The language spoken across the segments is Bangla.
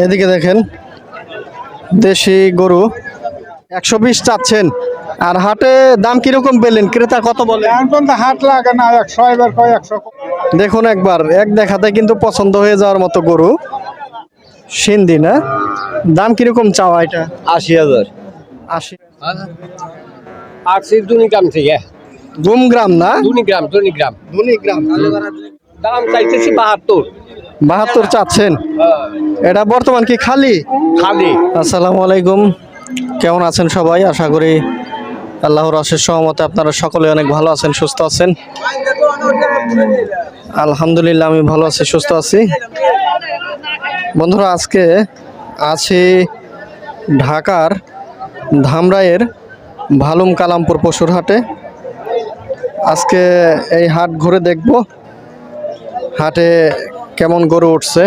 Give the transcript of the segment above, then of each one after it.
এদিকে দেখেন দেশি গরু 120 চাচ্ছেন। আর হাটে দাম কিরকম পেলেন? ক্রেতা কত বলে? হাট লাগে না 100 এবার 100। দেখুন একবার এক দেখাতে কিন্তু পছন্দ হয়ে যাওয়ার মতো গরু। সিন্ধি না? দাম কিরকম চাওয়া এটা? 80,000 80। আসছি দুনিগ্রাম থেকে। গুমগ্রাম না? দুনিগ্রাম দুনিগ্রাম। দাম চাইতেছি 72। 72 চাচ্ছেন। এটা বর্তমান কি খালি? খালি। আসসালামু আলাইকুম, কেমন আছেন সবাই? আশা করি আল্লাহর অশেষ সহমতে আপনারা সকলে অনেক ভালো আছেন, সুস্থ আছেন। আলহামদুলিল্লাহ আমি ভালো আছি, সুস্থ আছি। বন্ধুরা আজকে আছি ঢাকার ধামরাইয়ের ভালুম কালামপুর পশুর হাটে। আজকে এই হাট ঘুরে দেখব হাটে কেমন গরু উঠছে।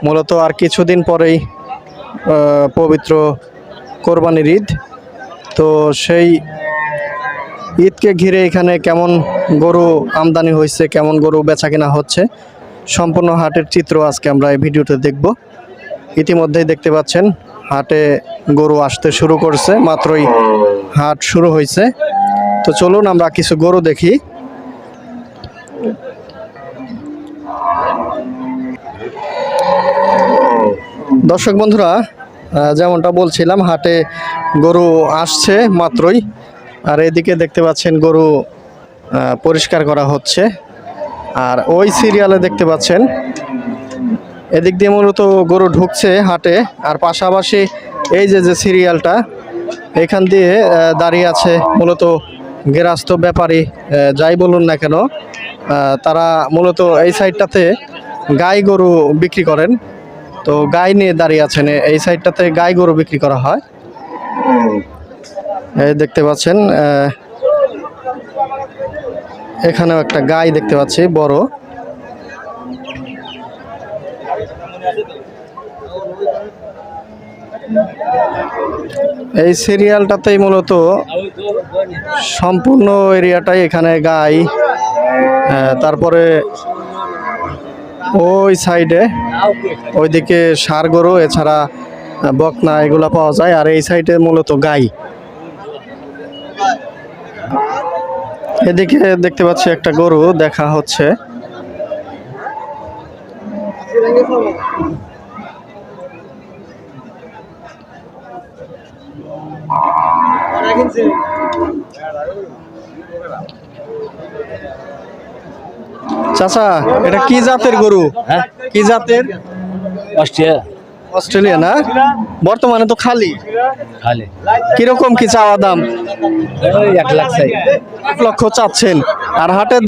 মূলত আর কিছুদিন পরেই পবিত্র কোরবানির ঈদ, তো সেই ঈদকে ঘিরে এখানে কেমন গরু আমদানি হয়েছে, কেমন গরু বেচা কেনা হচ্ছে, সম্পূর্ণ হাটের চিত্র আজকে আমরা এই ভিডিওতে দেখব। ইতিমধ্যেই দেখতে পাচ্ছেন হাটে গরু আসতে শুরু করছে, মাত্রই হাট শুরু হয়েছে। তো চলুন আমরা কিছু গরু দেখি। দর্শক বন্ধুরা, যেমনটা বলছিলাম হাটে গরু আসছে মাত্রই। আর এদিকে দেখতে পাচ্ছেন গরু পরিষ্কার করা হচ্ছে। আর ওই সিরিয়ালে দেখতে পাচ্ছেন এদিক দিয়ে মূলত গরু ঢুকছে হাটে। আর পাশাপাশি এই যে সিরিয়ালটা এখান দিয়ে দাঁড়িয়ে আছে মূলত গেরাস্ত ব্যাপারী, যাই বলুন না কেন, তারা মূলত এই সাইডটাতে গাই গরু বিক্রি করেন। তো গাই নিয়ে দাঁড়িয়ে আছেন, এই সাইডটাতে গাই গরু বিক্রি করা হয়। এই দেখতে পাচ্ছেন এখানেও একটা গাই দেখতে পাচ্ছি বড়। এই সিরিয়ালটাতেই মূলত সম্পূর্ণ এরিয়াটাই এখানে গাই, তারপরে ওই সাইডে ওইদিকে ষাঁড় গরু, এছাড়া বকনা এগুলা পাওয়া যায়। আর এই সাইডে মূলত গাই। এদিকে দেখতে পাচ্ছি একটা গরু দেখা হচ্ছে। চাচা এটা কি জাতের গরু? হ্যাঁ, কি জাতের? অস্ট্রেলিয়া না? বর্তমানে তো খালি। খালি। কিরকম কি চাওয়া দাম? 1 লাখ চাই। 1 লক্ষ চাচ্ছেন। আর হাটের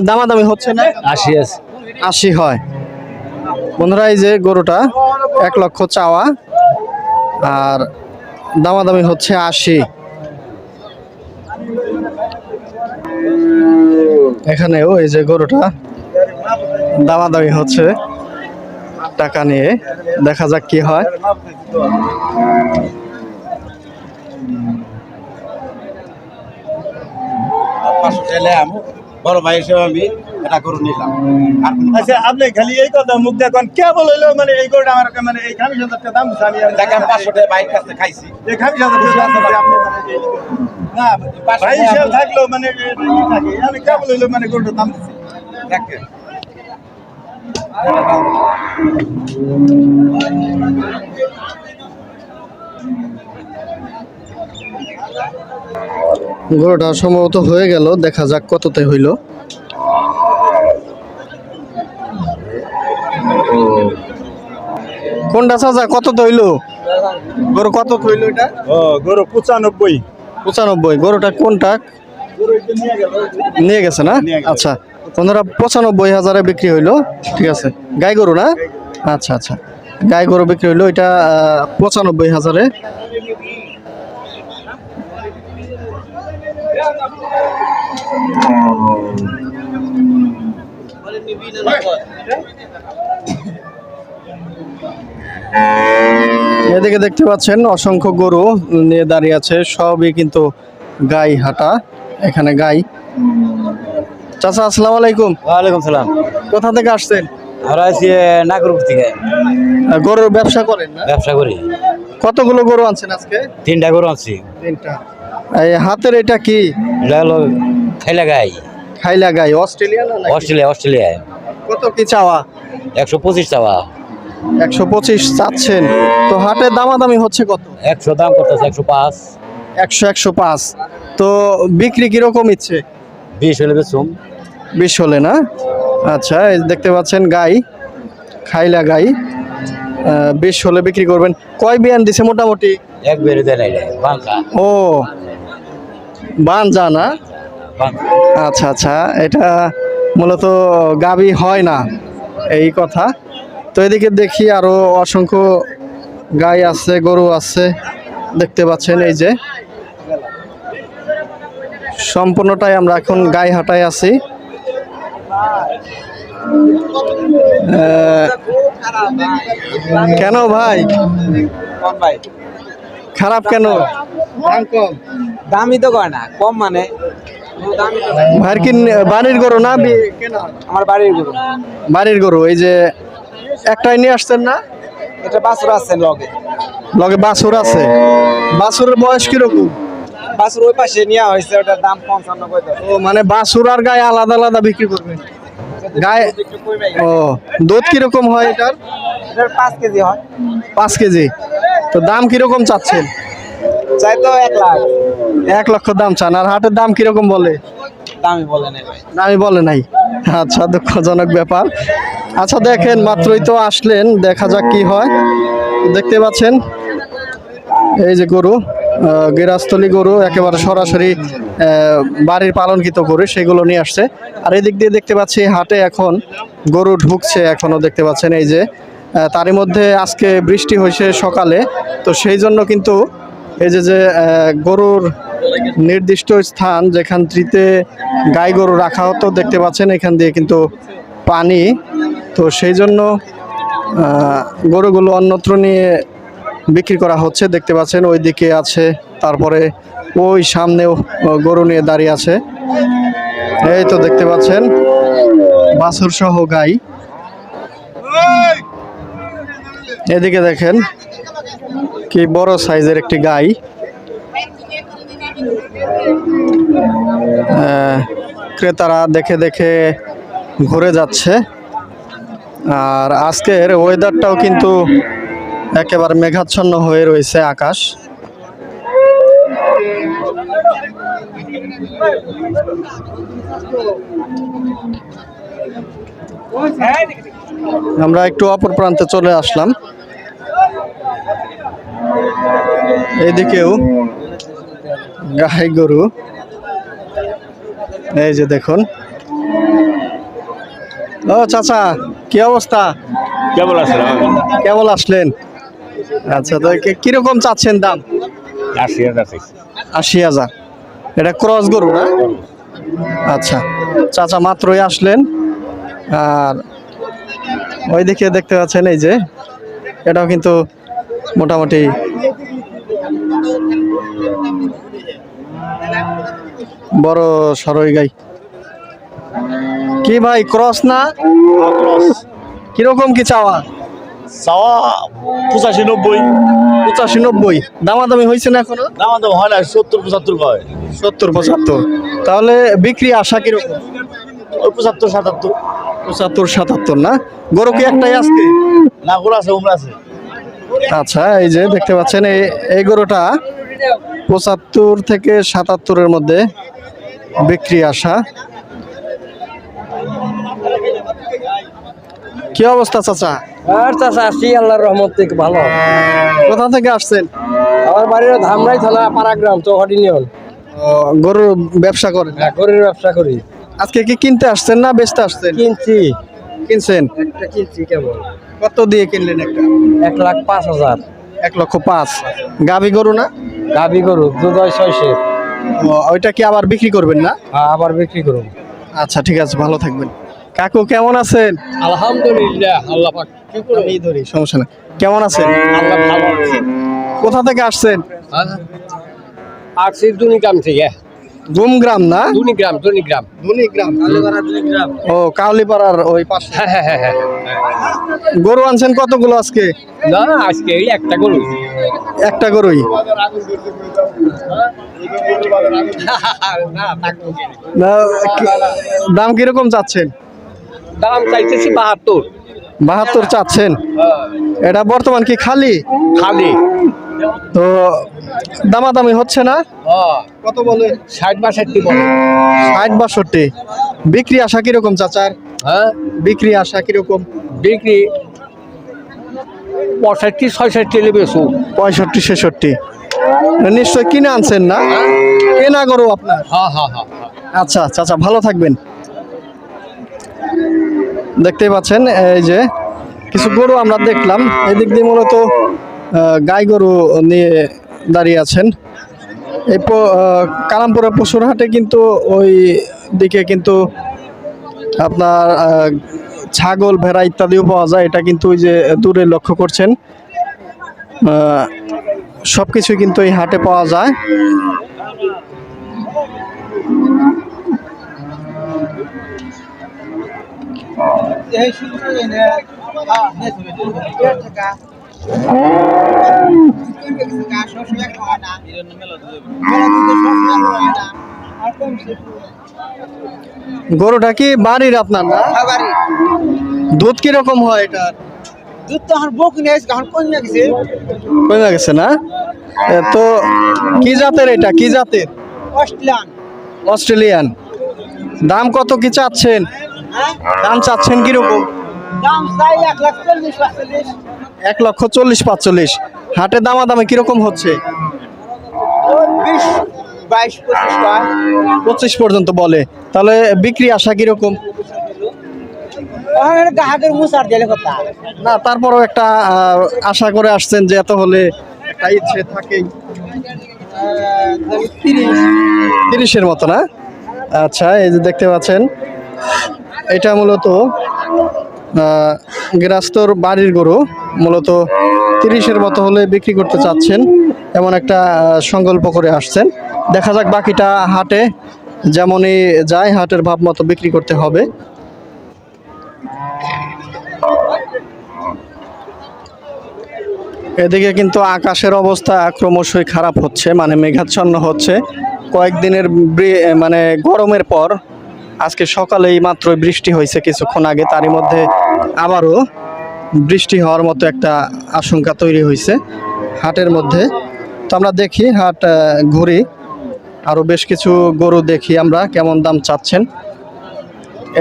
দামাদামি হচ্ছে না? 80 আছে। 80 হয়। বন্ধুরা এই যে গরুটা 1 লক্ষ চাওয়া, আর দামাদামি হচ্ছে 80। এখানেও এই যে গরুটা দামাদামি হচ্ছে টাকা নিয়ে, দেখা যাক কি হয়। বড় ভাই হিসেবে আমি এটা করে নিলাম। আচ্ছা আপনি খালি এই কথা মুখ দেখুন কে বললো মানে এই গরুটা আমার মানে এই 50,000 টাকা দাম আমি দেখেন 500 টাকা বাইক কাছে খাইছি এই 50,000 টাকা আপনি না ভাই হিসেবে থাকলো মানে কি থাকে আমি কে বললো মানে গরুটার দাম দিছি দেখেন। গরুটা সম্ভবত হয়ে গেল, দেখা যাক কততে হইল। কোনটা চাচা কততে হইল? গরু কত হইল এটা? ও গরু 95। 95। গরুটা কোনটা? নিয়ে গেছে না? আচ্ছা বন্ধুরা 95,000 বিক্রি হইলো। ঠিক আছে, গাই গরু না? আচ্ছা আচ্ছা, গাই গরু বিক্রি হইলো এটা 95,000-এ। এদিকে দেখতে পাচ্ছেন অসংখ্য গরু নিয়ে দাঁড়িয়ে আছে, সবই কিন্তু গাই হাটা। এখানে গাই। চাচা আসসালামু আলাইকুম। ওয়ালাইকুম সালাম। কোথা থেকে আসছেন? আমরা আছি নাগরপুর থেকে গরুর ব্যবসা করেন না? ব্যবসা করি। কতগুলো গরু আনছেন আজকে? 3টা গরু আনছি। 3টা। এই হাতের এটা কি? এটা হলো খাইলা গাই। খাইলা গাই অস্ট্রেলিয়া না? অস্ট্রেলিয়া। কত কি চাওয়া? 125 চাওয়া। 125 চাচ্ছেন। তো হাটে দামাদামি হচ্ছে কত? 100 দাম করতেছে 105। 105। তো বিক্রি কিরকম ইচ্ছে? 20 হলে বেচুম। 20 হলে না? আচ্ছা, এই দেখতে পাচ্ছেন গাই, খাইলা গাই, 20 হলে বিক্রি করবেন। কয় বিয়ান দিছে মোটামুটি? এক বেরে দেয় নাই বাঙ্কা। ও বানজা না? বাঙ্কা। আচ্ছা আচ্ছা, এটা মূলত গাবি হয় না এই কথা। তো এদিকে দেখি আরো অসংখ্য গাই আছে, গরু আছে, দেখতে পাচ্ছেন এই যে সম্পূর্ণটাই আমরা এখন গাই হাটায় আছি। কেন ভাই, খারাপ কেন? দাম কম? দামই তো কয় না, কম মানে ভাইয়ের কি বাড়ির গরু না কেনা? আমার বাড়ির গরু। বাড়ির গরু। এই যে একটাই নিয়ে আসছেন না? এটা বাছুর আছে লগে। লগে বাছুর আছে। বাছুরের বয়স কিরকম? বাছুর ওই পাশে নেওয়া হয়েছে, ওটার দাম 55 কইতো। ও মানে বাছুর আর গায়ে আলাদা আলাদা বিক্রি করবেন? গায়ে ও দুধ কিরকম হয় এটার? এটার 5 কেজি হয়। 5 কেজি। তো দাম কিরকম চাচ্ছেন? চাই তো 1 লাখ। 1 লক্ষ দাম চান। আর হাটের দাম কিরকম বলে? দামই বলে নাই ভাই। দামই বলে নাই। আচ্ছা, দুঃখজনক ব্যাপার। আচ্ছা দেখেন, মাত্রই তো আসলেন, দেখা যাক কি হয়। দেখতে পাচ্ছেন এই যে গরু, গেরাস্থলী গরু, একেবারে সরাসরি বাড়ির পালনকৃত গরু, সেগুলো নিয়ে আসছে। আর এদিক দিয়ে দেখতে পাচ্ছি হাটে এখন গরু ঢুকছে, এখনো দেখতে পাচ্ছেন এই যে। তারই মধ্যে আজকে বৃষ্টি হয়েছে সকালে, তো সেই জন্য কিন্তু এই যে গরুর নির্দিষ্ট স্থান যেখানটিতে গাই গরু রাখা হতো, দেখতে পাচ্ছেন এখান দিয়ে কিন্তু পানি, তো সেই জন্য গরুগুলো অন্যত্র নিয়ে বিক্রি করা হচ্ছে। দেখতে পাচ্ছেন ওই দিকে আছে, তারপরে ওই সামনেও গরু নিয়ে দাঁড়িয়ে আছে। এই তো দেখতে পাচ্ছেন বাছুর সহ গাই। এদিকে দেখেন কি বড় সাইজের একটি গাই। ক্রেতারা দেখে দেখে ঘুরে যাচ্ছে। আর আজকের ওয়েদারটাও কিন্তু একেবারে মেঘাচ্ছন্ন হয়ে রয়েছে আকাশ। আমরা একটু অপর প্রান্তে চলে আসলাম। এদিকেও গাই গরু, এই যে দেখুন। ও চাচা, কি অবস্থা? কেবল আসলে কেবল আসলেন? আচ্ছা, তো কিরকম চাচ্ছেন দাম? 80,000। 80,000। এটা ক্রস গরু না? আচ্ছা, চাচা মাত্রই আসলেন। আর ওইদিকে দেখতে পাচ্ছেন এই যে, এটাও কিন্তু মোটামুটি বড় সরই গাই। কি ভাই, ক্রস না? কিরকম কি চাওয়া? চাওয়া 85-90। 85-90। দামাদামি হয়েছে না এখনো? দাম তো হয় না, 70-75 কয়। 70-75। তাহলে বিক্রি আশা কিরকম? ওই 75-77। 75-77 না? গরু কি একটাই আজকে? না, গরু আছে, উমরা আছে। আচ্ছা, এই যে দেখতে পাচ্ছেন এই গরুটা 75 থেকে 77-এর মধ্যে বিক্রি আশা। কি অবস্থা চাচা? আর চাচা আছি আল্লাহর রহমত থেকে ভালো। কোথা থেকে আসছেন? আমার বাড়ির ধামরাই থানা, পাড়াগ্রাম, চৌহাটি ইউনিয়ন। গরুর ব্যবসা করেন? গরুর ব্যবসা করি। আজকে কি কিনতে আসছেন না বেচতে আসছেন? কিনছি, কিনছেন? একটা কিনছি। কেমন? কত দিয়ে কিনলেন একটা? 1,05,000। 1,05,000। গাভী গরু না? গাভী গরু, দুধ হয় 600। ওইটা কি আবার বিক্রি করবেন না? আবার বিক্রি করুন। আচ্ছা ঠিক আছে, ভালো থাকবেন। কাকু কেমন আছেন? আলহামদুলিল্লাহ, আল্লাহ পাক কি করে। আমি ধরি, সমস্যা নেই। কেমন আছেন? আল্লাহ ভালো আছে। কোথা থেকে আসছেন? আসছি দুনি কাম থেকে। গুমগ্রাম না? দুনিগ্রাম ধুনিগ্রাম। ও কাউলিপাড়ার ওই পাশে। হ্যাঁ। গরু আনছেন কতগুলো আজকে? না আজকে এই একটা গরু। একটা গরুই? না, দাম কিরকম চাচ্ছেন? দাম চাইতেছি 72। 72 চাচ্ছেন? এটা বর্তমান কি খালি? খালি তো দামাদামি হচ্ছে না? কত বলে? 60-62 বলে। 60-62। বিক্রি আশা কিরকম চাচার? হ্যাঁ বিক্রি আশা কিরকম? বিক্রি 65-66 বেশু। 65-66। নিশ্চয় কিনে আনছেন না? কেনা গরু আপনার? হ্যাঁ। আচ্ছা চাচা ভালো থাকবেন। দেখতেই পাচ্ছেন এই যে কিছু গরু আমরা দেখলাম, এদিক দিয়ে মূলত গাই গরু নিয়ে দাঁড়িয়ে আছেন। এই কালামপুরের পশুর হাটে কিন্তু ওই দিকে কিন্তু আপনার ছাগল ভেড়া ইত্যাদিও পাওয়া যায়। এটা কিন্তু ওই যে দূরে লক্ষ্য করছেন, সব কিছুই কিন্তু এই হাটে পাওয়া যায়। গরুটা কি বাড়ির আপনার না? দুধ কিরকম হয় এটার? দুধ তো এখন বক নিয়ে এখন কমে গেছে। কমে গেছে না? তো কি জাতের এটা? কি জাতের? অস্ট্রেলিয়ান। অস্ট্রেলিয়ান। দাম কত কি চাচ্ছেন? হ্যাঁ দাম চাচ্ছেন কিরকম? দাম চাই 1,40,45। 1,40,45। হাটে দামাদামি কিরকম হচ্ছে? 20, 22, 25 টাকা। 25 পর্যন্ত বলে। তাহলে বিক্রি আশা কিরকম? ওখানে গ্রাহকের মুসার দিলে কথা। না তারপরও একটা আশা করে আসছেন যে এত হলে একটা ইচ্ছে থাকেই। 30-এর মতো না? আচ্ছা এই যে দেখতে পাচ্ছেন এটা মূলত গৃহস্থর বাড়ির গরু, মূলত 30-এর মতো হলে বিক্রি করতে চাচ্ছেন এমন একটা সংকল্প করে আসছেন। দেখা যাক বাকিটা হাটে যেমনই যায় হাটের ভাব মতো বিক্রি করতে হবে। এদিকে কিন্তু আকাশের অবস্থা ক্রমশই খারাপ হচ্ছে, মানে মেঘাচ্ছন্ন হচ্ছে। কয়েকদিনের মানে গরমের পর আজকে সকালেই মাত্র বৃষ্টি হয়েছে কিছুক্ষণ আগে, তারই মধ্যে আবারও বৃষ্টি হওয়ার মতো একটা আশঙ্কা তৈরি হয়েছে হাটের মধ্যে। তো আমরা দেখি হাট ঘুরি, আরও বেশ কিছু গরু দেখি আমরা কেমন দাম চাচ্ছেন।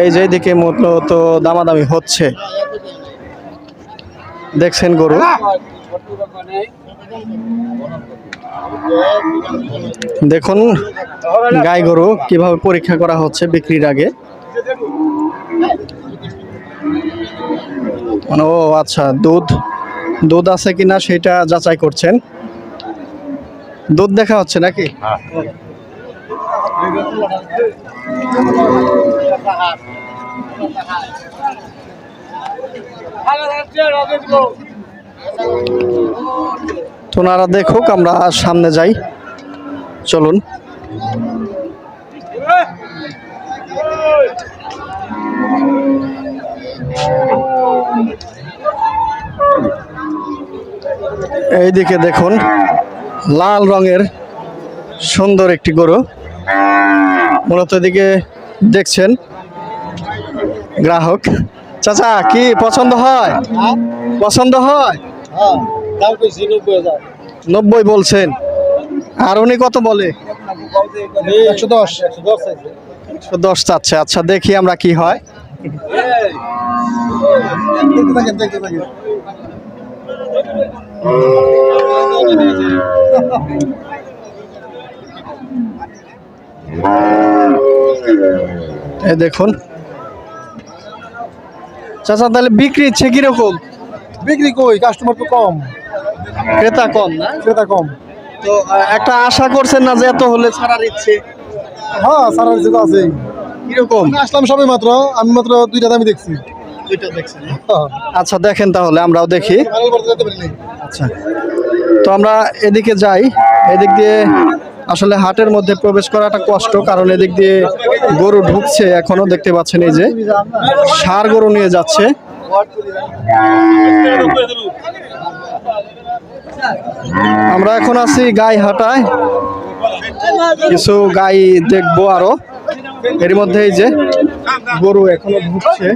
এই যে দিকে মূলত দামাদামি হচ্ছে, দেখছেন গরু। দেখুন গাই গরু কিভাবে পরীক্ষা করা হচ্ছে বিক্রির আগে। ও আচ্ছা, দুধ আছে কিনা সেটা যাচাই করছেন। দুধ দেখা হচ্ছে নাকি? তোনারা দেখুক, আমরা সামনে যাই, চলুন। এইদিকে দেখুন লাল রঙের সুন্দর একটি গরু, মূলত এদিকে দেখছেন গ্রাহক। চাচা কি পছন্দ হয়? পছন্দ হয়? দাম কইছি 90,000। 90 বলছেন, আর উনি কত বলে? 110 চাইছে। 110 চাচ্ছে। আচ্ছা দেখি আমরা কি হয়। দেখতে থাকেন। এই দেখুন চাচা, তাহলে বিক্রি ইচ্ছে কিরকম? বিক্রি কই, কাস্টমার তো কম, ক্রেতা কম না? ক্রেতা কম। তো একটা আশা করছেন না যে এত হলে ছাড়ার ইচ্ছে? হ্যাঁ সারা কিছু তো আছে। কিরকম? আসলাম সবে মাত্র, আমি মাত্র 2টা দামই দেখছি। দুইটা দেখছেন? আচ্ছা দেখেন তাহলে আমরাও দেখি। আচ্ছা তো আমরা এদিকে যাই, এদিক দিয়ে আসলে হাটের মধ্যে প্রবেশ করাটা কষ্ট, কারণ এদিক দিয়ে গরু ঢুকছে এখনো, দেখতে পাচ্ছেন এই যে ষাঁড় গরু নিয়ে যাচ্ছে। আমরা এখন আছি গাই হাটায়, কিছু গাই দেখবো আরো। এর মধ্যে এই যে গরু এখনো ঢুকছে।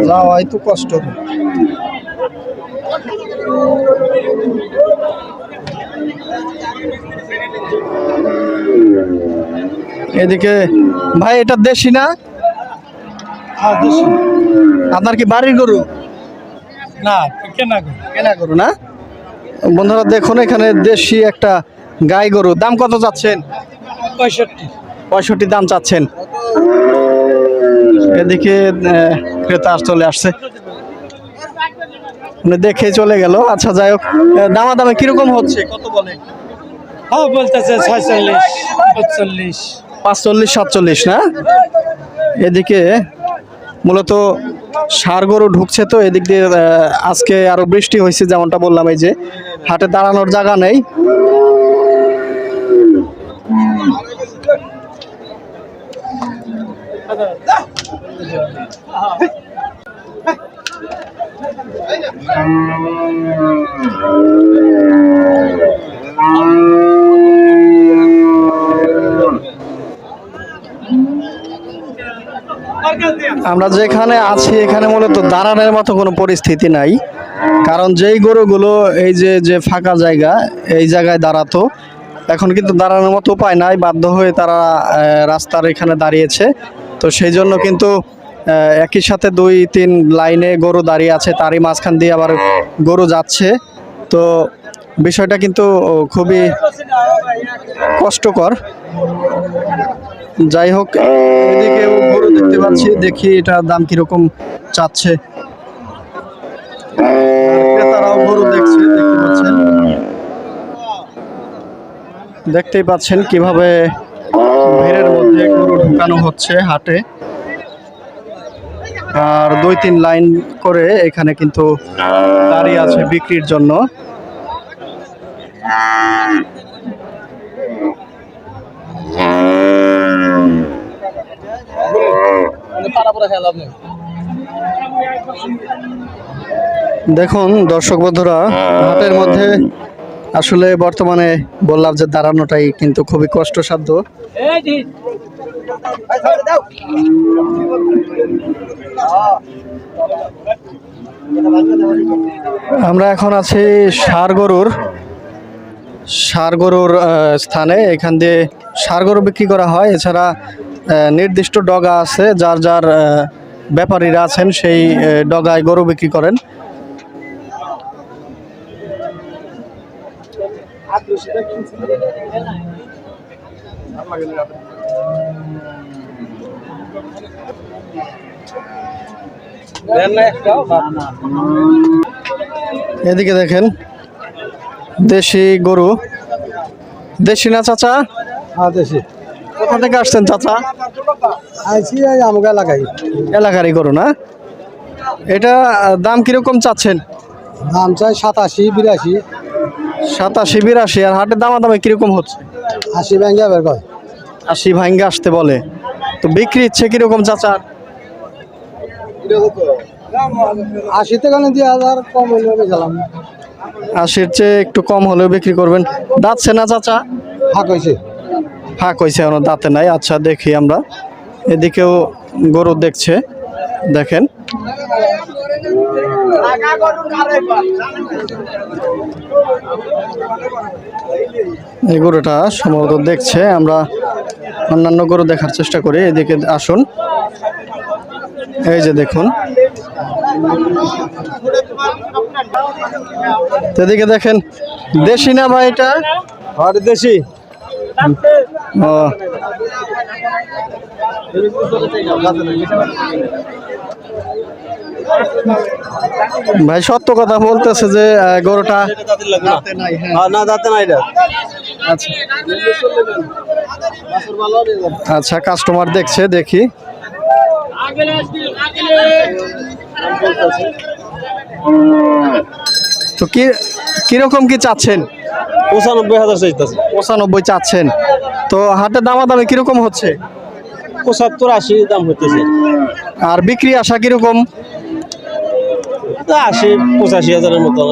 যাওয়াই তো কষ্ট। এদিকে ভাই এটা দেশি না? আপনার কি বাড়ির গরু? না কেনা কেনা গরু না? বন্ধুরা দেখুন, এখানে দেশি একটা গাই গরু, দাম কত চাচ্ছেন? 65 দাম চাচ্ছেন। এদিকে ক্রেতা চলে আসছে, দেখে চলে গেল। আচ্ছা যাই হোক, দামাদামে কিরকম হচ্ছে, কত বলে? হ্যাঁ বলতেছে 46 45 45 47 না? এদিকে মূলত ষাঁড় গরু ঢুকছে, তো এদিক দিয়ে আজকে আরো বৃষ্টি হয়েছে, যেমনটা বললাম। এই যে হাটে দাঁড়ানোর জায়গা নেই। আমরা যেখানে আছি এখানে মূলত দাঁড়ানোর মতো কোনো পরিস্থিতি নাই, কারণ যেই গরুগুলো এই যে ফাঁকা জায়গা, এই জায়গায় দাঁড়াতো, এখন কিন্তু দাঁড়ানোর মতো উপায় নাই, বাধ্য হয়ে তারা রাস্তার এখানে দাঁড়িয়েছে। তো সেই জন্য কিন্তু একই সাথে 2-3 লাইনে গরু দাঁড়িয়ে আছে, তারই মাঝখান দিয়ে আবার গরু যাচ্ছে। তো বিষয়টা কিন্তু খুবই কষ্টকর। যাই হোক, এদিকেও গরু দেখতে পাচ্ছি, দেখি এটার দাম কিরকম চাচ্ছে। ক্রেতারাও গরু দেখছে, দেখতেই পাচ্ছেন কিভাবে ভিড়ের মধ্যে গরু ঢুকানো হচ্ছে হাটে। আর 2-3 লাইন করে এখানে কিন্তু দাঁড়িয়ে আছে বিক্রির জন্য। দেখুন দর্শক বন্ধুরা, হাটের মধ্যে আসলে বর্তমানে বললাম যে দাঁড়ানোটাই কিন্তু খুবই কষ্টসাধ্য। আমরা এখন আছি ষাঁড় গরুর স্থানে। এখান দিয়ে ষাঁড় গরু বিক্রি করা হয়, এছাড়া নির্দিষ্ট ডগা আছে, যার যার ব্যাপারীরা আছেন সেই ডগায় গরু বিক্রি করেন। এদিকে দেখেন দেশি গরু, দেশি না চাচা? হ্যাঁ দেশি। কোথা থেকে আসছেন চাচা? আইছি আমাকে লাগাই এলাকারই গরু না? এটা দাম কিরকম চাচ্ছেন? দাম চাই 87 82 87 82। আর হাটের দামাদামে কিরকম হচ্ছে? 80 ভাঙ্গা বের কয়। 80 ভাঙ্গে আসতে বলে। তো বিক্রি ইচ্ছে কিরকম চাচা? 80 থেকে 2000 কম হইলে গেলাম। 80-র চেয়ে একটু কম হলেও বিক্রি করবেন। দাঁতছে না চাচা? ফাঁক হয়েছে। ফাঁক হয়েছে, এখনো দাঁতে নাই। আচ্ছা দেখি আমরা, এদিকেও গরু দেখছে, দেখেন। এই গরুটা সম্ভবত দেখছে, আমরা অন্যান্য গরু দেখার চেষ্টা করি। এদিকে আসুন, এই যে দেখুন, এদিকে দেখেন। দেশি না ভাই এটা? দেশি। ও ভাই সত্য কথা বলতেছে যে গরুটা না দাঁতে নাই এটা। আচ্ছা আচ্ছা, কাস্টমার দেখছে, দেখি। তো কিরকম কি চাচ্ছেন? 95,000 চাইতেছে। 95 চাচ্ছেন। তো হাটে দামাদামি কিরকম হচ্ছে? 75-80 দাম হইতেছে। আর বিক্রি আশা কিরকম? 80-85,000 মতো।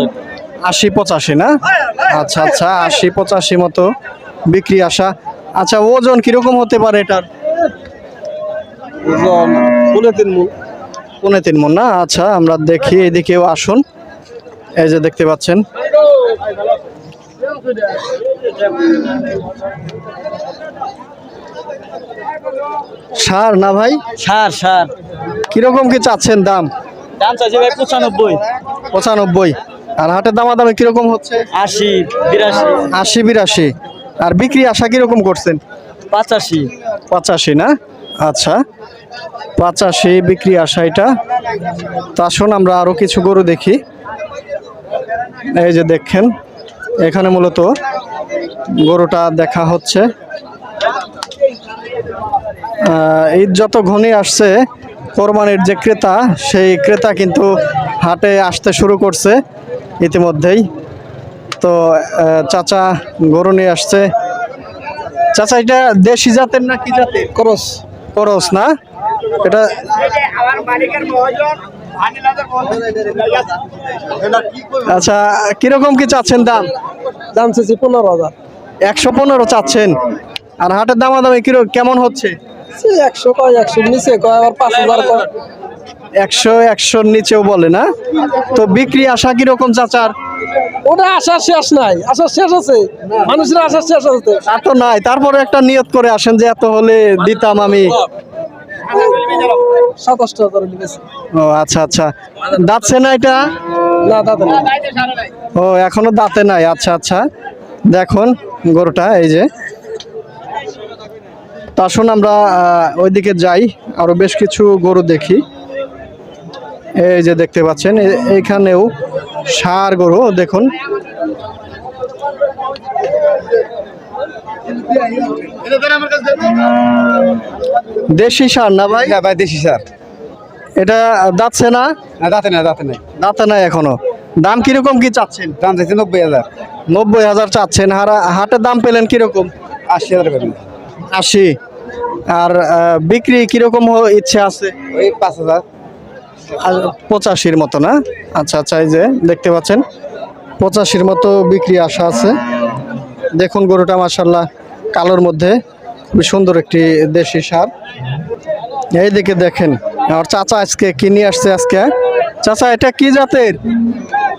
80-85 না? আচ্ছা আচ্ছা, 80-85 মতো বিক্রি আশা। আচ্ছা, ওজন কিরকম হতে পারে এটার? ওজন 3.5 মণ। 3.5 মণ না? আচ্ছা, আমরা দেখি, এদিকেও আসুন। এই যে দেখতে পাচ্ছেন, সার না ভাই? সার কিরকম কি চাচ্ছেন দাম? দাম চাইছে ভাই 95। 95। আর হাটের দামাদামি কিরকম হচ্ছে? 80-82। 80-82। আর বিক্রি আশা কিরকম করছেন? 85। 85 না? আচ্ছা, 85 বিক্রি আশা এটা। তো আসুন আমরা আরো কিছু গরু দেখি। এই যে দেখেন, এখানে মূলত গরুটা দেখা হচ্ছে। ঈদ যত ঘনিয়ে আসছে, কোরবানির যে ক্রেতা, সেই ক্রেতা কিন্তু হাটে আসতে শুরু করছে ইতিমধ্যেই। তো চাচা গরু নিয়ে আসছে। চাচা, এটা দেশি জাতের না কি জাতের? ক্রস। করস না? এটা আচ্ছা, কিরকম কি চাচ্ছেন দাম? দাম চাইছে 15,000। 115 চাচ্ছেন। আর হাটের দামাদামি কেমন হচ্ছে? 100 কয়, 100 নিচে কয়, আবার 5,000 কয়। 100-100 নিচেও বলে না? তো বিক্রি আশা কিরকম চাচার? ওটা আশার শেষ নাই, আশার শেষ আছে, মানুষের আশার শেষ আছে। তা তো নাই, তারপরে একটা নিয়ত করে আসেন যে এত হলে দিতাম আমি। 27,000 লিখেছে। ও আচ্ছা আচ্ছা, দাঁতছে না এটা? না দাদা না। ও এখনো দাঁতে নাই। আচ্ছা আচ্ছা, দেখুন গরুটা এই যে। তো আসুন আমরা ওইদিকে যাই, আরো বেশ কিছু গরু দেখি। এই যে দেখতে পাচ্ছেন, এইখানেও ষাঁড় গরু দেখুন। দেশি ষাঁড় না ভাই? হ্যাঁ ভাই, দেশি সার। এটা দাঁতছে না? না দাঁতে নাই, দাঁতে নাই। দাঁতে নাই এখনো। দাম কিরকম কি চাচ্ছেন? দাম চাইছে 90,000। 90,000 চাচ্ছেন। হাটের দাম পেলেন কিরকম? 80,000 করে। 80। আর বিক্রি কিরকম ইচ্ছে আছে? ওই 5,000। 85-র মতো না? আচ্ছা আচ্ছা, এই যে দেখতে পাচ্ছেন 85-র মতো বিক্রি আশা আছে। দেখুন গরুটা মাশাআল্লাহ কালোর মধ্যে খুবই সুন্দর একটি দেশি ষাঁড়। এইদিকে দেখেন আর চাচা আজকে কি নিয়ে আসছে আজকে। চাচা, এটা কি জাতের?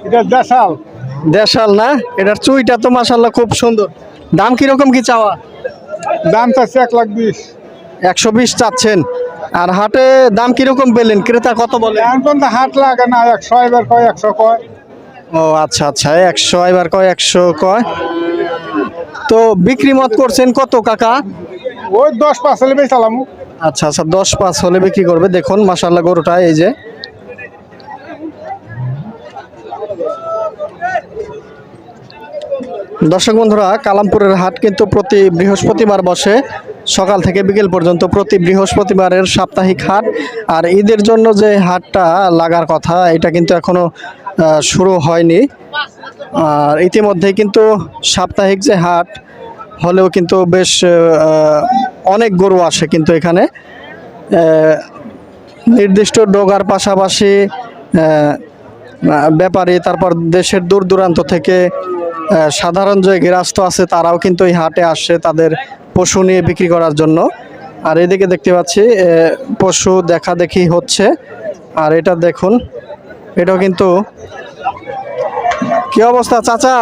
এটা দেশাল। দেশাল না? এটার চুইটা তো মাশাআল্লাহ খুব সুন্দর। দাম কিরকম কি চাওয়া? দাম চাচ্ছে 1,20,000। 120 চাচ্ছেন। আর হাটে দাম কিরকম পেলেন? ক্রেতা কত বলে? এখন পর্যন্ত হাট লাগে না, 100 এবার কয়, 100 কয়। ও আচ্ছা আচ্ছা, 100 এবার কয়, 100 কয়। তো বিক্রি মত করছেন কত কাকা? ওই 10-5 হলে বেচালাম। আচ্ছা আচ্ছা, 10-5 হলে বিক্রি করবে। দেখুন মাশাআল্লাহ গরুটা এই যে। দর্শক বন্ধুরা, কালামপুরের হাট কিন্তু প্রতি বৃহস্পতিবার বসে সকাল থেকে বিকেল পর্যন্ত। প্রতি বৃহস্পতিবারের সাপ্তাহিক হাট। আর ঈদের জন্য যে হাটটা লাগার কথা, এটা কিন্তু এখনো শুরু হয়নি। আর ইতিমধ্যেই কিন্তু সাপ্তাহিক যে হাট হলেও কিন্তু বেশ অনেক গরু আসে কিন্তু এখানে। নির্দিষ্ট ডোগার পাশাপাশি ব্যাপারী, তারপর দেশের দূর দূরান্ত থেকে সাধারণ যে গৃহস্থ আছে তারাও কিন্তু এই হাটে আসে তাদের পশু নিয়ে বিক্রি করার জন্য। আর এদিকে দেখতে পাচ্ছি পশু দেখা দেখি হচ্ছে। আর এটা দেখুন, এটাও কিন্তু। কি অবস্থা চাচা,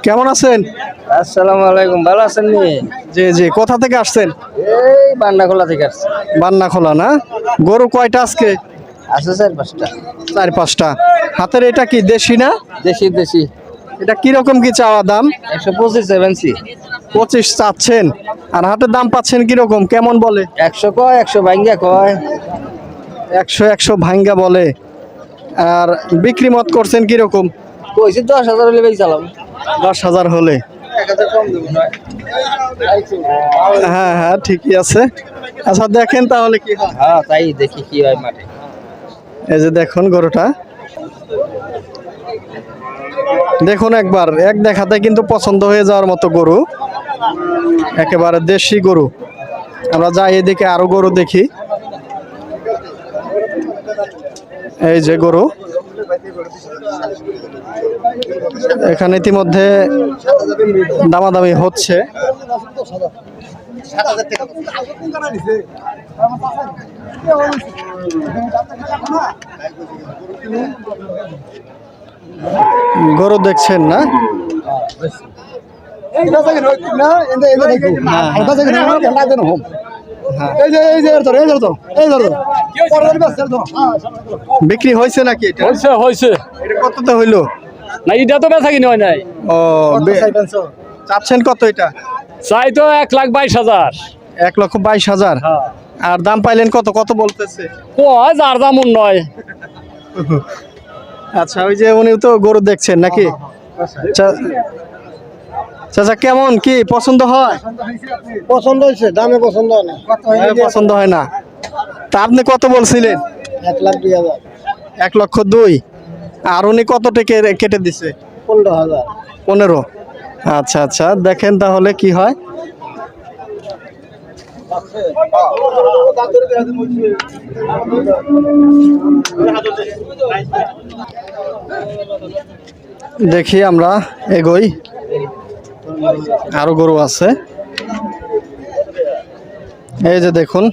কেমন আছেন? আসসালামু আলাইকুম, ভালো আছেন নি? জি জি, কোথা থেকে আসছেন? এই বান্নাখোলা থেকে আসছে। বান্নাখোলা না? গরু কয়টা আজকে? আছে 4-5টা। 4-5টা। হাতের এটা কি দেশি না? দেশি দেশি। এটা কিরকম কি চাওয়া দাম? 125 সেভেন্সি। 25 চাচ্ছেন। আর হাটের দাম পাচ্ছেন কিরকম, কেমন বলে? 100 কয়, 100 ভাঙ্গা কয়। 100 ভাঙ্গা বলে। আর বিক্রি মত করছেন কিরকম? কইছি 10,000 হলে বেচালাম। 10,000 হলে? 1,000 কম দেব না। হ্যাঁ হ্যাঁ, ঠিকই আছে। আচ্ছা দেখেন তাহলে কি হয়। হ্যাঁ তাই দেখি কি হয় মাঠে। এই যে দেখুন গরুটা। দেখুন একবার এক দেখাতে কিন্তু পছন্দ হয়ে যাওয়ার মতো গরু, একেবারে দেশি গরু। আমরা যাই এদিকে আরো গরু দেখি। এই যে গরু, এখানে ইতিমধ্যে দামাদামি হচ্ছে। গরু দেখছেন না? বিক্রি হয়েছে নাকি এটা? হয়েছে এটা কততে হইলো? না এটা তো বেচা কিনে হয় নাই। ও চাচ্ছেন কত এটা? চাই তো 1,22,000। 1,22,000। আর দাম পাইলেন কত? কত বলতেছে? কয় যার দাম নয়। আচ্ছা, ওই যে উনি তো গরু দেখছেন নাকি? চাচা কেমন কি পছন্দ হয়? পছন্দ হয়েছে, দামে পছন্দ হয় না। পছন্দ হয় না। তা আপনি কত বলছিলেন? 1,02,000। 1,02,000। আর উনি কত টাকা কেটে দিছে? 15,000। 15। আচ্ছা আচ্ছা, দেখেন তাহলে কি হয়। দেখি আমরা এগোই, আরো গরু আছে। এই যে দেখুন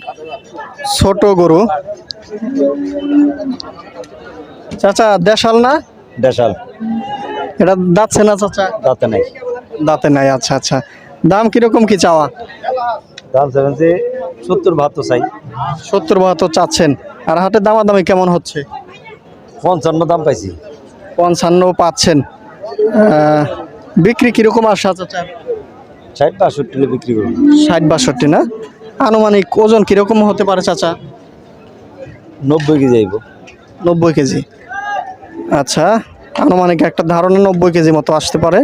ছোট গরু। চাচা দেশাল না? দেশাল। এটা দাঁতছে না চাচা? দাঁতে নাই। দাঁতে নাই। আচ্ছা আচ্ছা, দাম কিরকম কি চাওয়া? দাম 70-72 চাই। 70-72 চাচ্ছেন। আর হাটে দামাদামি কেমন হচ্ছে? 55 দাম পাইছি। 55 পাচ্ছেন। বিক্রি কিরকম আসা চাচা? 60-62 বিক্রি করব। 60-62 না? আনুমানিক ওজন কিরকম হতে পারে চাচা? 90 কেজি আইব। 90 কেজি। আচ্ছা, আনুমানিক একটা ধারণা 90 কেজি মতো আসতে পারে।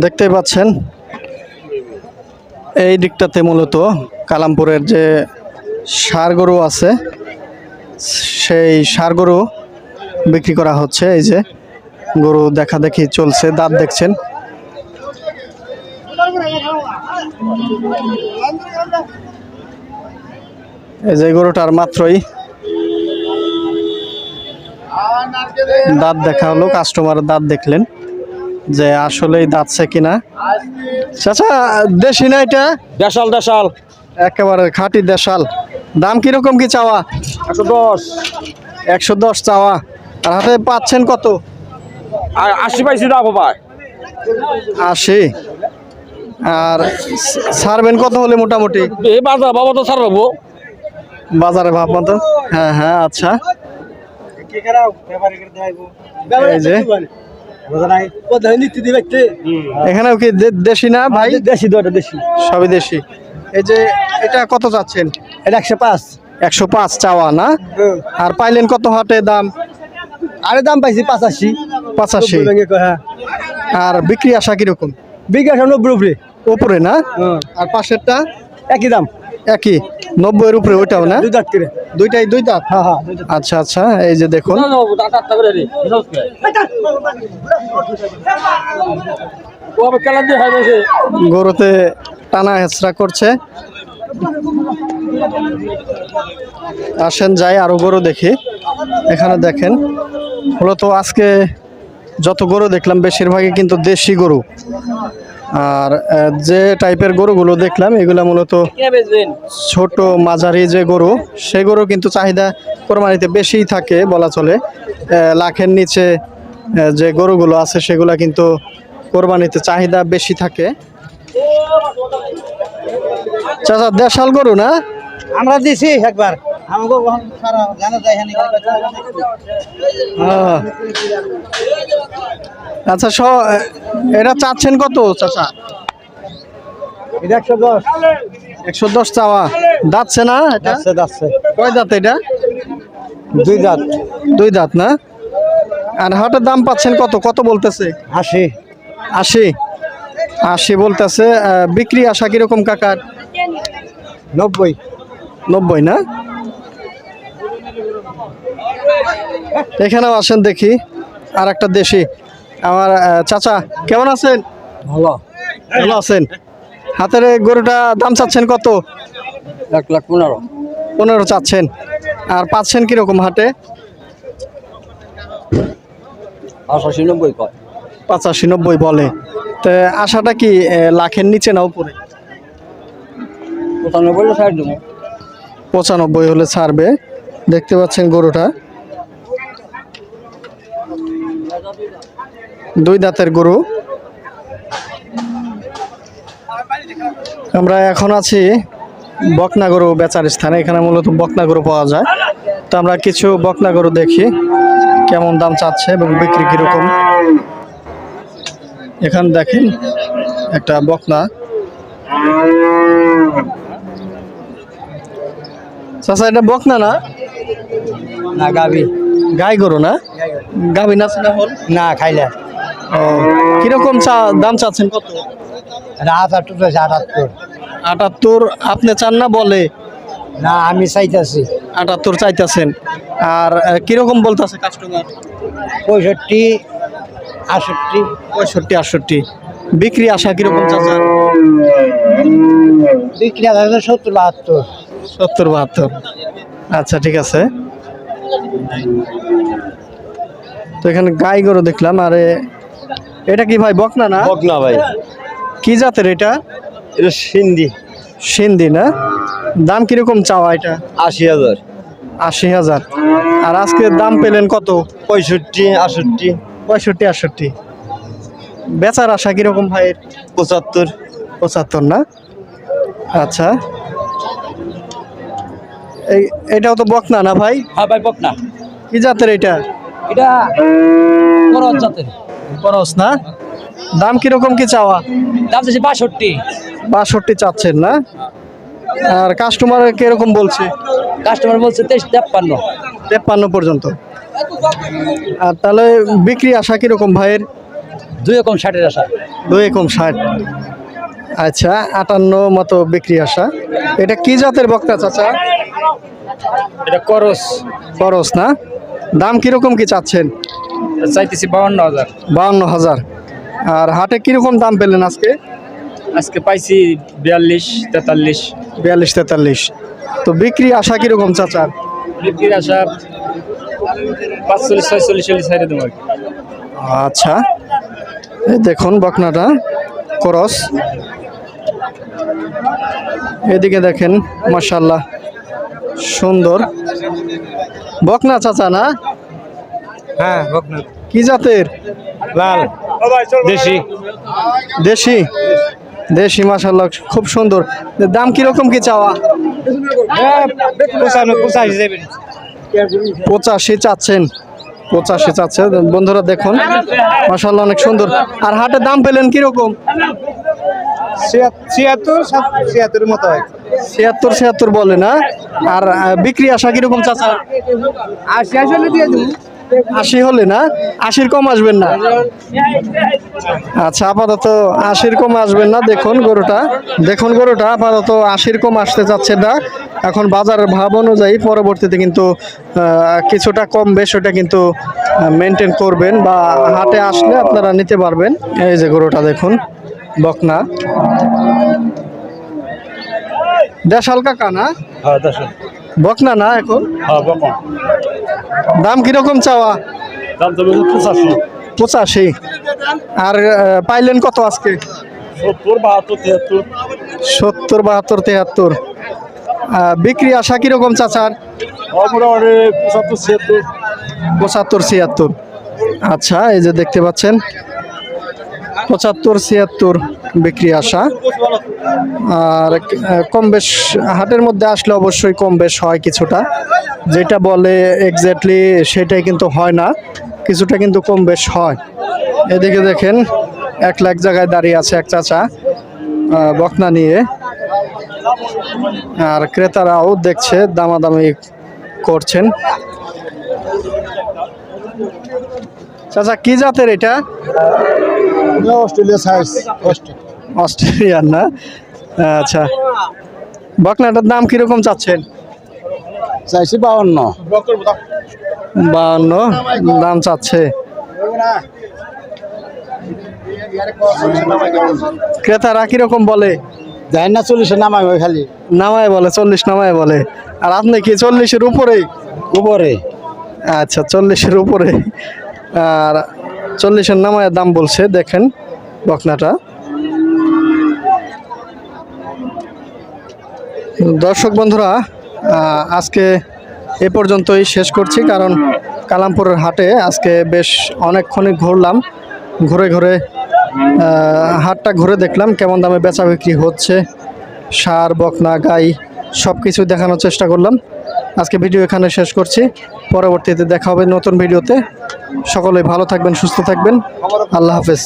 দেখতেই পাচ্ছেন এই দিকটাতে মূলত কালামপুরের যে ষাঁড় গরু আছে, সেই ষাঁড় গরু বিক্রি করা হচ্ছে। এই যে গরু দেখা দেখি চলছে, দাঁত দেখছেন। এই যে গরুটার মাত্রই দাঁত দেখা হলো, কাস্টমার দাঁত দেখলেন যে আসলেই দাঁতছে কিনা। চাচা দেশি না এটা? দেশাল দেশাল। একেবারে খাঁটি দেশাল। দাম কিরকম কি চাওয়া? 110। 110 চাওয়া। আর হাতে পাচ্ছেন কত? আর 80 পাইছি দাম ভাই। 80। আর ছাড়বেন কত হলে মোটামুটি? এই বাজার বাবা তো ছাড়বো। বাজারে ভাব মতো। হ্যাঁ হ্যাঁ, আচ্ছা। এই যে এখানেও কি দেশি না ভাই? দেশি, দুটো দেশি। সবই দেশি। এই যে এটা কত চাচ্ছেন? এটা 105। 105 চাওয়া না? আর পাইলেন কত হাটে দাম? আরে দাম পাইছি 85। 85। হ্যাঁ। আর বিক্রি আশা কিরকম? বিঘা 90 উপরে। উপরে না? আর পাশেরটা একই দাম। একই 90-এর উপরে ওইটাও না? 2 দাঁত করে। দুইটাই 2 দাঁত? হ্যাঁ হ্যাঁ। আচ্ছা আচ্ছা, এই যে দেখুন গরুতে টানা হেঁচড়া করছে। আসেন যাই আরো গরু দেখি। এখানে দেখেন মূলত আজকে যত গরু দেখলাম বেশিরভাগই কিন্তু দেশি গরু। আর যে টাইপের গরুগুলো দেখলাম এগুলা মূলত ছোট মাঝারি যে গরু, সে গরু কিন্তু চাহিদা কোরবানিতে বেশিই থাকে বলা চলে। লাখের নিচে যে গরুগুলো আছে সেগুলা কিন্তু কোরবানিতে চাহিদা বেশি থাকে। চাচা দেশাল গরু না? আমরা দিছি একবার। আমাগো সারা জানা যায় না। আচ্ছা, এটা চাচ্ছেন কত চাচা? এটা 110। 110 চাওয়া। দাঁতছে না এটা? দাঁতছে। কয় দাঁত এটা? 2 দাঁত। 2 দাঁত না? আর হাটের দাম পাচ্ছেন কত? কত বলতেছে? 80। 80 বলতেছে। বিক্রি আশা কিরকম কাকার? 90। 90 না? এখানেও আসেন দেখি আর একটা দেশি আমার চাচা কেমন আছেন? ভালো। ভালো আছেন। হাতের এই গরুটা দাম চাচ্ছেন কত? 1,15,000। 15 চাচ্ছেন। আর পাচ্ছেন কিরকম হাটে? 85-90 কয়। 85-90 বলে। তো আশাটা কি লাখের নিচে না উপরে? 95 বলে ছাড় দেবো। 95 হলে ছাড়বে। দেখতে পাচ্ছেন গরুটা, 2 দাঁতের গরু। আমরা এখন আছি বকনা গরু বেচার স্থানে। এখানে মূলত বকনা গরু পাওয়া যায়। তো আমরা কিছু বকনা গরু দেখি কেমন দাম চাচ্ছে এবং বিক্রি কিরকম। এখানে দেখেন একটা বকনা। চাচা এটা বকনা না? না গাবি। গাই গরু না? গাবি না না হল? না খাইলে। ও কিরকম দাম চাচ্ছেন কত? 78 78 আপনি চান না বলে? না আমি চাইতেছি 78 চাইতেছেন। আর কিরকম বলতেছে কাস্টমার? 65 68। 65 68। বিক্রি আশা কিরকম চাচা? বিক্রি আছে 70 72। 70 72। আচ্ছা ঠিক আছে। তো এখানে গাই গরু দেখলাম। আরে এটা কি ভাই বকনা না? বকনা ভাই, কি জাতের এটা? এটা সিন্ধি। সিন্ধি না? দাম কিরকম চাওয়া এটা? 80,000। 80,000। আর আজকে দাম পেলেন কত? 65 68 65 68। বেচার আশা কিরকম ভাই? 75। 75 না? আচ্ছা এটাও তো বকনা না ভাই? হ্যাঁ ভাই বকনা। কি জাতের এটা? এটা করজ জাতের। করস না? দাম কিরকম কি চাওয়া? দাম চাইছে 62। 62 চাচ্ছেন না? আর কাস্টমার কিরকম বলছে? কাস্টমার বলছে 23 53। 53 পর্যন্ত। আর তাহলে বিক্রি আশা কিরকম ভাইয়ের? 2,60 আশা। 2,60। আচ্ছা 58 মতো বিক্রি আশা। এটা কি জাতের বকনা চাচা? এটা করস। করস না? দাম কিরকম কি চাচ্ছেন? চাইতেছি 52,000। 52,000। আর হাটে কিরকম দাম পেলেন আজকে? আজকে পাইছি 42 43। 42 43। তো বিক্রি আশা কিরকম চাচার? বিক্রির আশা 45 46 ছাইড়ে দেবো। আচ্ছা এই দেখুন বকনাটা করস। এদিকে দেখেন মাশাআল্লাহ সুন্দর বকনা চাচা না? হ্যাঁ বকনা। কি জাতের? লাল দেশি। দেশি? দেশি মাশাআল্লাহ খুব সুন্দর। দাম কিরকম কি চাওয়া? 85 চাচ্ছেন। 85 চাচ্ছে বন্ধুরা দেখুন মাশাআল্লাহ অনেক সুন্দর। আর হাটে দাম পেলেন কিরকম? 76 মতো হয়। 76 76 বলে না? আর বিক্রি আশা কিরকম চাচা? 80 হলে দিয়ে দেবো। 80 হলে না? 80 কম আসবেন না? আচ্ছা আপাতত 80 কম আসবেন না। দেখুন গরুটা আপাতত 80 কম আসতে যাচ্ছে না। এখন বাজারের ভাব অনুযায়ী পরবর্তীতে কিন্তু কিছুটা কম বেশ ওটা কিন্তু মেনটেন করবেন বা হাটে আসলে আপনারা নিতে পারবেন। এই যে গরুটা দেখুন বকনা দেশাল কাকা না? হ্যাঁ 10। বকনা না এখন? হ্যাঁ বকনা। দাম কিরকম চাওয়া? দাম তো 85। 85। আর পাইলেন কত আজকে? 70 72 73। 70 72 73। বিক্রি আশা কিরকম চাচার? মোটামুটি 75 76। 75 76। আচ্ছা এই যে দেখতে পাচ্ছেন 75 76 বিক্রি আশা। আর কম বেশ হাটের মধ্যে আসলে অবশ্যই কম বেশ হয় কিছুটা, যেটা বলে এক্স্যাক্টলি সেটাই কিন্তু হয় না, কিছুটা কিন্তু কম বেশ হয়। এদিকে দেখেন এক জায়গায় দাঁড়িয়ে আছে এক চাচা বকনা নিয়ে, আর ক্রেতারাও দেখছে দামাদামি করছেন। চাচা কি জাতের এটা? Australia size. অস্ট্রেলিয়ান না? আচ্ছা বকনাটার দাম কিরকম চাচ্ছেন? চাইছি 52। 52 দাম চাচ্ছে। ক্রেতারা কিরকম বলে? যাই না 40 নামাই ওই খালি নামায় বলে 40 নামায় বলে। আর আপনি কি 40-এর উপরে? উপরে আচ্ছা 40-এর উপরে। আর 40-এর নামায় দাম বলছে। দেখেন বকনাটা। দর্শক বন্ধুরা, আজকে এ পর্যন্তই শেষ করছি, কারণ কালামপুরের হাটে আজকে বেশ অনেকক্ষণই ঘুরলাম। ঘুরে ঘুরে হাটটা ঘুরে দেখলাম কেমন দামে বেচা বিক্রি হচ্ছে। ষাঁড়, বকনা, গাই সব কিছু দেখানোর চেষ্টা করলাম। আজকে ভিডিও এখানে শেষ করছি। পরবর্তীতে দেখা হবে নতুন ভিডিওতে। সকলেই ভালো থাকবেন, সুস্থ থাকবেন। আল্লাহ হাফেজ।